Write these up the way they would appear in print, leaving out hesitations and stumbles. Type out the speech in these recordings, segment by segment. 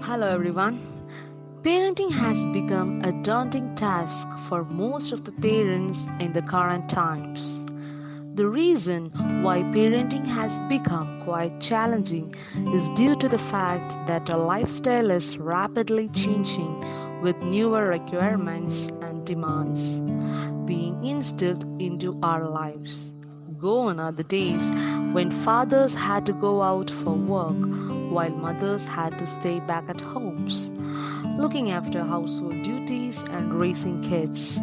Hello everyone. Parenting has become a daunting task for most of the parents in the current times. The reason why parenting has become quite challenging is due to the fact that our lifestyle is rapidly changing with newer requirements and demands being instilled into our lives. Gone are the days when fathers had to go out for work while mothers had to stay back at homes, looking after household duties and raising kids.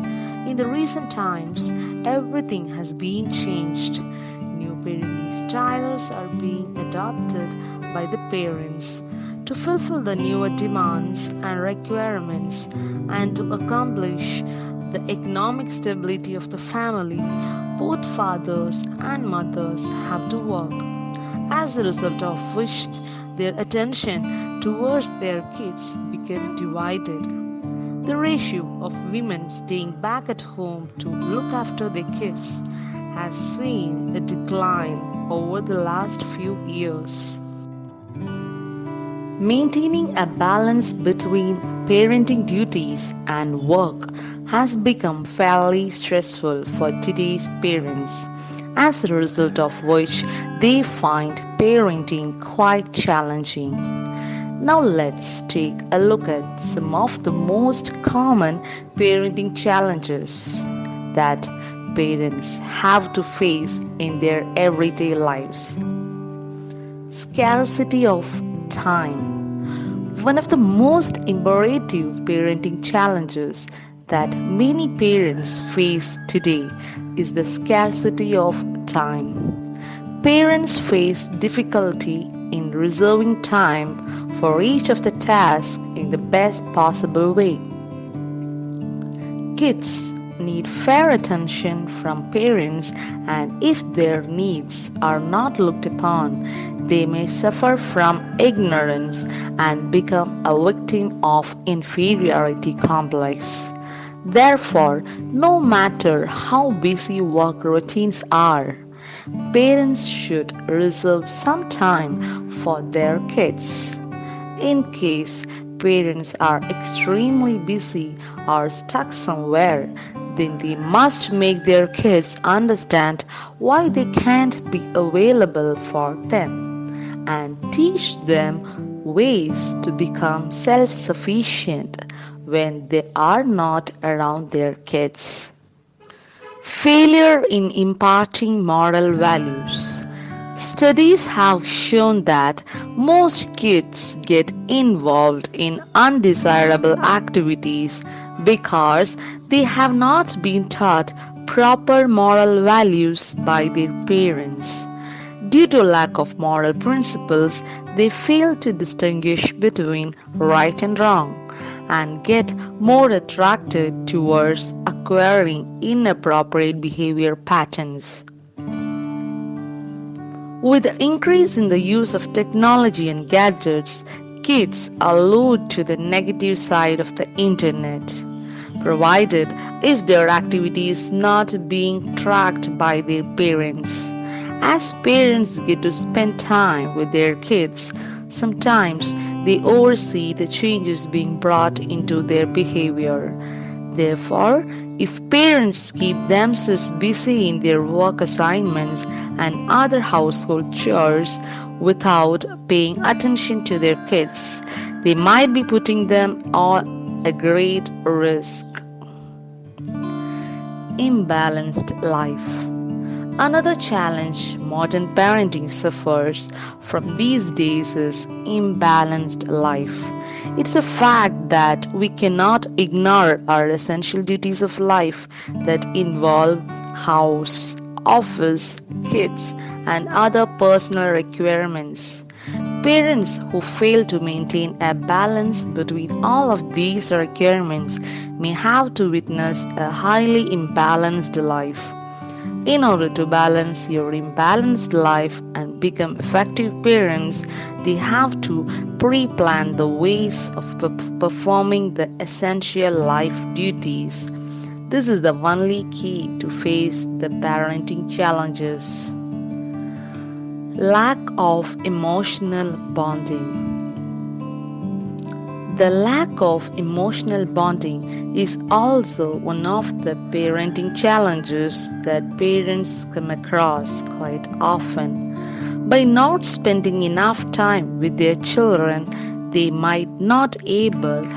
In the recent times, everything has been changed. New parenting styles are being adopted by the parents to fulfill the newer demands and requirements and to accomplish the economic stability of the family. Both fathers and mothers have to work, as a result of which their attention towards their kids became divided. The ratio of women staying back at home to look after their kids has seen a decline over the last few years. Maintaining a balance between parenting duties and work has become fairly stressful for today's parents, as a result of which they find parenting quite challenging. Now let's take a look at some of the most common parenting challenges that parents have to face in their everyday lives. Scarcity of time. One of the most imperative parenting challenges that many parents face today is the scarcity of time. Parents face difficulty in reserving time for each of the tasks in the best possible way. Kids need fair attention from parents, and if their needs are not looked upon, they may suffer from ignorance and become a victim of inferiority complex. Therefore, no matter how busy work routines are, parents should reserve some time for their kids. In case parents are extremely busy or stuck somewhere, then they must make their kids understand why they can't be available for them and teach them ways to become self sufficient when they are not around their kids. Failure in imparting moral values. Studies have shown that most kids get involved in undesirable activities because they have not been taught proper moral values by their parents. Due to lack of moral principles, they fail to distinguish between right and wrong and get more attracted towards acquiring inappropriate behavior patterns. With the increase in the use of technology and gadgets, kids are lured to the negative side of the internet, provided if their activity is not being tracked by their parents. As parents get to spend time with their kids, sometimes they oversee the changes being brought into their behavior. Therefore, if parents keep themselves busy in their work assignments and other household chores without paying attention to their kids, they might be putting them on a great risk. Imbalanced life. Another challenge modern parenting suffers from these days is imbalanced life. It's a fact that we cannot ignore our essential duties of life that involve house, office, kids, and other personal requirements. Parents who fail to maintain a balance between all of these requirements may have to witness a highly imbalanced life. In order to balance your imbalanced life and become effective parents, they have to pre plan the ways of performing the essential life duties. This is the only key to face the parenting challenges. Lack of emotional bonding. The lack of emotional bonding is also one of the parenting challenges that parents come across quite often. By not spending enough time with their children, they might not able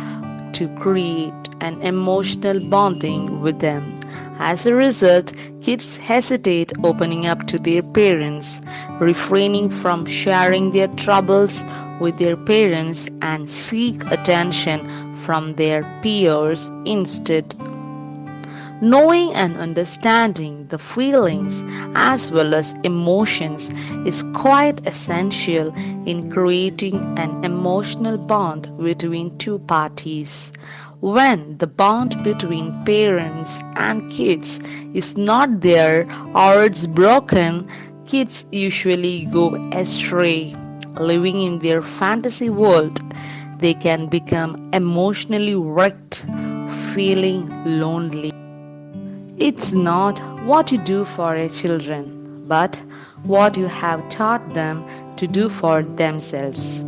to create an emotional bonding with them. As a result, kids hesitate opening up to their parents, refraining from sharing their troubles with their parents, and seek attention from their peers instead. Knowing and understanding the feelings as well as emotions is quite essential in creating an emotional bond between two parties. When the bond between parents and kids is not there or it's broken, kids usually go astray, living in their fantasy world. They can become emotionally wrecked, feeling lonely. It's not what you do for your children, but what you have taught them to do for themselves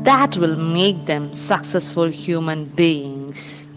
that will make them successful human beings.